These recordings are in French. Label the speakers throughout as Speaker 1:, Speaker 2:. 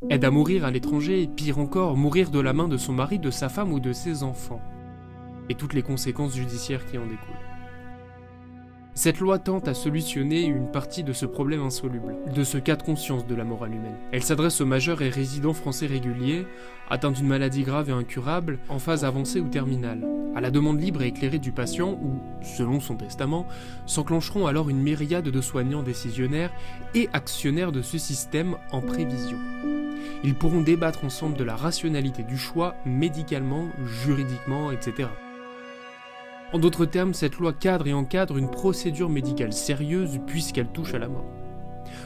Speaker 1: Aide à mourir à l'étranger et pire encore, mourir de la main de son mari, de sa femme ou de ses enfants. Et toutes les conséquences judiciaires qui en découlent. Cette loi tente à solutionner une partie de ce problème insoluble, de ce cas de conscience de la morale humaine. Elle s'adresse aux majeurs et résidents français réguliers, atteints d'une maladie grave et incurable, en phase avancée ou terminale. À la demande libre et éclairée du patient, ou, selon son testament, s'enclencheront alors une myriade de soignants décisionnaires et actionnaires de ce système en prévision. Ils pourront débattre ensemble de la rationalité du choix, médicalement, juridiquement, etc. En d'autres termes, cette loi cadre et encadre une procédure médicale sérieuse puisqu'elle touche à la mort.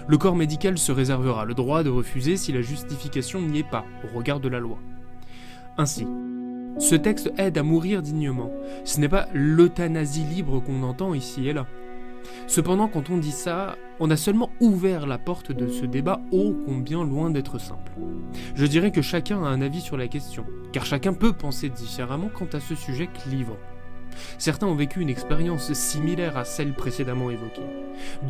Speaker 1: Le corps médical se réservera le droit de refuser si la justification n'y est pas, au regard de la loi. Ainsi, ce texte aide à mourir dignement. Ce n'est pas l'euthanasie libre qu'on entend ici et là. Cependant, quand on dit ça, on a seulement ouvert la porte de ce débat ô combien loin d'être simple. Je dirais que chacun a un avis sur la question, car chacun peut penser différemment quant à ce sujet clivant. Certains ont vécu une expérience similaire à celle précédemment évoquée.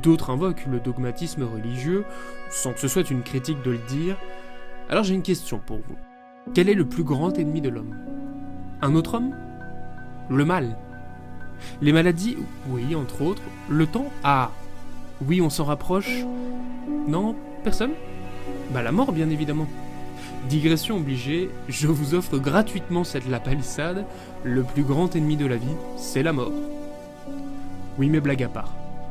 Speaker 1: D'autres invoquent le dogmatisme religieux, sans que ce soit une critique de le dire. Alors j'ai une question pour vous. Quel est le plus grand ennemi de l'homme ? Un autre homme ? Le mal ? Les maladies ? Oui, entre autres. Le temps ? Ah ! Oui, on s'en rapproche ? Non ? Personne ? La mort, bien évidemment. Digression obligée, je vous offre gratuitement cette lapalissade, le plus grand ennemi de la vie, c'est la mort. Oui, mais blague à part.